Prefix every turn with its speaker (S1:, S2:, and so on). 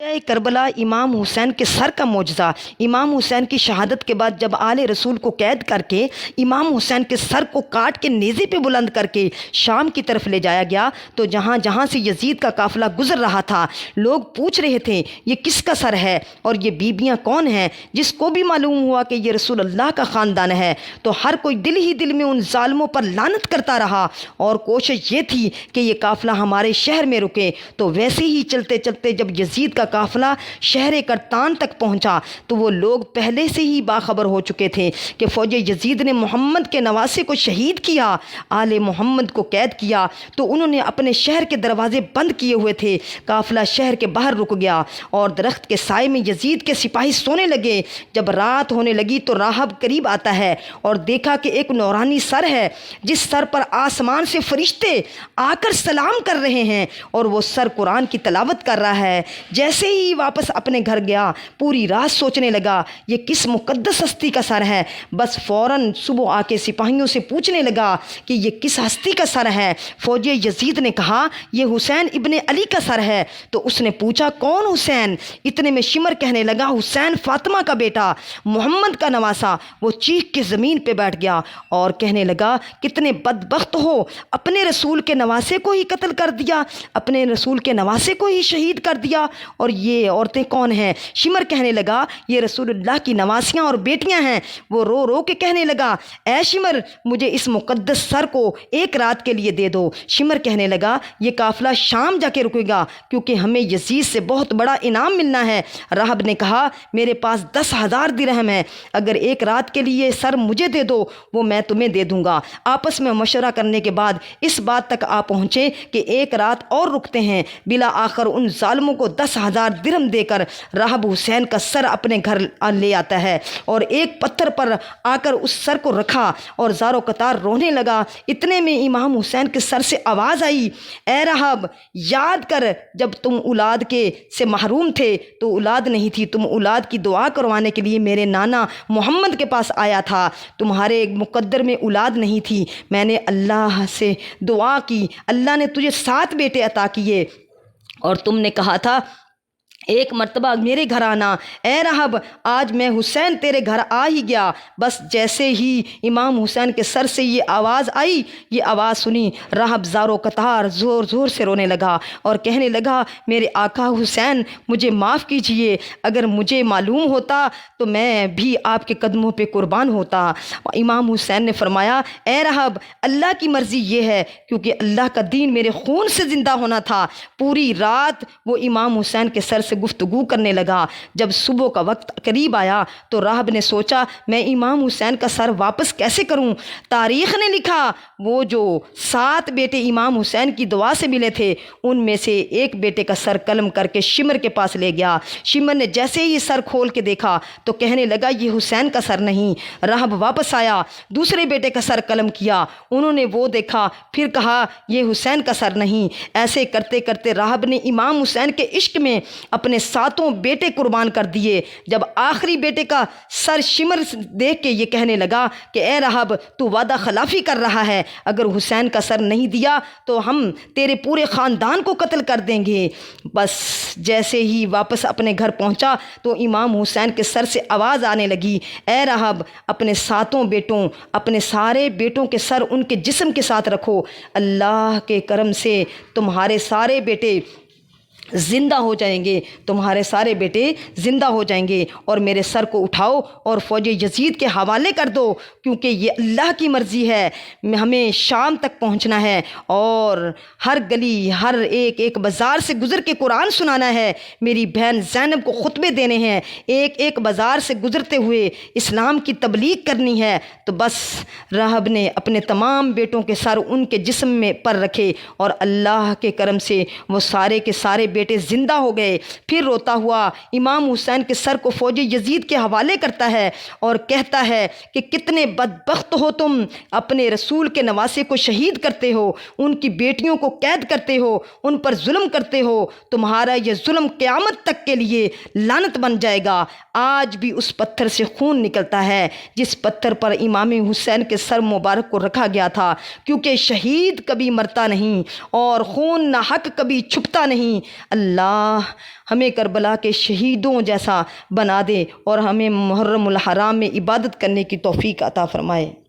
S1: کربلا امام حسین کے سر کا معجزہ۔ امام حسین کی شہادت کے بعد جب آل رسول کو قید کر کے امام حسین کے سر کو کاٹ کے نیزے پہ بلند کر کے شام کی طرف لے جایا گیا تو جہاں جہاں سے یزید کا قافلہ گزر رہا تھا لوگ پوچھ رہے تھے یہ کس کا سر ہے اور یہ بیبیاں کون ہیں۔ جس کو بھی معلوم ہوا کہ یہ رسول اللہ کا خاندان ہے تو ہر کوئی دل ہی دل میں ان ظالموں پر لعنت کرتا رہا اور کوشش یہ تھی کہ یہ قافلہ ہمارے شہر میں رکے۔ تو ویسے ہی چلتے چلتے جب یزید کا قافلہ شہر کرتان تک پہنچا تو وہ لوگ پہلے سے ہی باخبر ہو چکے تھے کہ فوج یزید نے محمد کے نواسے کو شہید کیا، آل محمد کو قید کیا، تو انہوں نے اپنے شہر کے دروازے بند کیے ہوئے تھے۔ قافلہ شہر کے باہر رک گیا اور درخت کے سائے میں یزید کے سپاہی سونے لگے۔ جب رات ہونے لگی تو راہب قریب آتا ہے اور دیکھا کہ ایک نورانی سر ہے جس سر پر آسمان سے فرشتے آ کر سلام کر رہے ہیں اور وہ سر قرآن کی تلاوت کر رہا ہے۔ جیسے ہی واپس اپنے گھر گیا پوری رات سوچنے لگا یہ کس مقدس ہستی کا سر ہے۔ بس فوراً صبح آ کے سپاہیوں سے پوچھنے لگا کہ یہ کس ہستی کا سر ہے۔ فوجی یزید نے کہا یہ حسین ابن علی کا سر ہے۔ تو اس نے پوچھا کون حسین؟ اتنے میں شمر کہنے لگا حسین فاطمہ کا بیٹا، محمد کا نواسا۔ وہ چیخ کے زمین پہ بیٹھ گیا اور کہنے لگا کتنے بدبخت ہو، اپنے رسول کے نواسے کو ہی قتل کر دیا، اپنے رسول کے نواسے کو ہی شہید کر دیا، اور یہ عورتیں کون ہیں؟ شمر کہنے لگا یہ رسول اللہ کی نواسیاں اور بیٹیاں ہیں۔ وہ رو رو کے کہنے لگا اے شمر مجھے اس مقدس سر کو ایک رات کے لیے دے دو۔ شمر کہنے لگا یہ قافلہ شام جا کے رکے گا کیونکہ ہمیں یزید سے بہت بڑا انعام ملنا ہے۔ راہب نے کہا میرے پاس 10,000 درہم ہے، اگر ایک رات کے لیے سر مجھے دے دو وہ میں تمہیں دے دوں گا۔ آپس میں مشورہ کرنے کے بعد اس بات تک آ پہنچے کہ ایک رات اور رکتے ہیں۔ بلا آخر ان ظالموں کو 10,000 درہم دے کر راہب حسین کا سر اپنے گھر لے آتا ہے اور ایک پتھر پر آ کر اس سر کو رکھا اور زارو قطار رونے لگا۔ اتنے میں امام حسین کے سر سے آواز آئی اے راہب یاد کر جب تم اولاد کے سے محروم تھے تو اولاد نہیں تھی، تم اولاد کی دعا کروانے کے لیے میرے نانا محمد کے پاس آیا تھا، تمہارے مقدر میں اولاد نہیں تھی، میں نے اللہ سے دعا کی، اللہ نے تجھے 7 بیٹے عطا کیے اور تم نے کہا تھا ایک مرتبہ میرے گھر آنا۔ اے راہب آج میں حسین تیرے گھر آ ہی گیا۔ بس جیسے ہی امام حسین کے سر سے یہ آواز آئی، یہ آواز سنی، راہب زارو قطار زور زور سے رونے لگا اور کہنے لگا میرے آقا حسین مجھے معاف کیجئے، اگر مجھے معلوم ہوتا تو میں بھی آپ کے قدموں پہ قربان ہوتا۔ امام حسین نے فرمایا اے راہب اللہ کی مرضی یہ ہے، کیونکہ اللہ کا دین میرے خون سے زندہ ہونا تھا۔ پوری رات وہ امام حسین کے سر سے گفتگو کرنے لگا۔ جب صبح کا وقت قریب آیا تو راہب نے سوچا میں امام حسین کا سر واپس کیسے کروں۔ تاریخ نے لکھا وہ جو 7 بیٹے امام حسین کی دعا سے ملے تھے ان میں سے ایک بیٹے کا سر قلم کر کے شمر کے پاس لے گیا۔ شمر نے جیسے ہی سر کھول کے دیکھا تو کہنے لگا یہ حسین کا سر نہیں۔ راہب واپس آیا، دوسرے بیٹے کا سر قلم کیا، انہوں نے وہ دیکھا، پھر کہا یہ حسین کا سر نہیں۔ ایسے کرتے کرتے راہب نے امام حسین کے عشق میں اپنے 7 بیٹے قربان کر دیے۔ جب آخری بیٹے کا سر شمر دیکھ کے یہ کہنے لگا کہ اے راہب تو وعدہ خلافی کر رہا ہے، اگر حسین کا سر نہیں دیا تو ہم تیرے پورے خاندان کو قتل کر دیں گے۔ بس جیسے ہی واپس اپنے گھر پہنچا تو امام حسین کے سر سے آواز آنے لگی اے راہب اپنے 7 بیٹوں، اپنے سارے بیٹوں کے سر ان کے جسم کے ساتھ رکھو، اللہ کے کرم سے تمہارے سارے بیٹے زندہ ہو جائیں گے، تمہارے سارے بیٹے زندہ ہو جائیں گے، اور میرے سر کو اٹھاؤ اور فوج یزید کے حوالے کر دو کیونکہ یہ اللہ کی مرضی ہے، ہمیں شام تک پہنچنا ہے اور ہر گلی ہر ایک بازار سے گزر کے قرآن سنانا ہے، میری بہن زینب کو خطبے دینے ہیں، ایک بازار سے گزرتے ہوئے اسلام کی تبلیغ کرنی ہے۔ تو بس راہب نے اپنے تمام بیٹوں کے سر ان کے جسم میں پر رکھے اور اللہ کے کرم سے وہ سارے کے سارے بیٹے زندہ ہو گئے۔ پھر روتا ہوا امام حسین کے سر کو فوج یزید کے حوالے کرتا ہے اور کہتا ہے کہ کتنے بدبخت ہو تم، اپنے رسول کے نواسے کو شہید کرتے ہو، ان کی بیٹیوں کو قید کرتے ہو، ان پر ظلم کرتے ہو، تمہارا یہ ظلم قیامت تک کے لیے لعنت بن جائے گا۔ آج بھی اس پتھر سے خون نکلتا ہے جس پتھر پر امام حسین کے سر مبارک کو رکھا گیا تھا، کیونکہ شہید کبھی مرتا نہیں اور خون نہ حق کبھی چھپتا نہیں۔ اللہ ہمیں کربلا کے شہیدوں جیسا بنا دے اور ہمیں محرم الحرام میں عبادت کرنے کی توفیق عطا فرمائے۔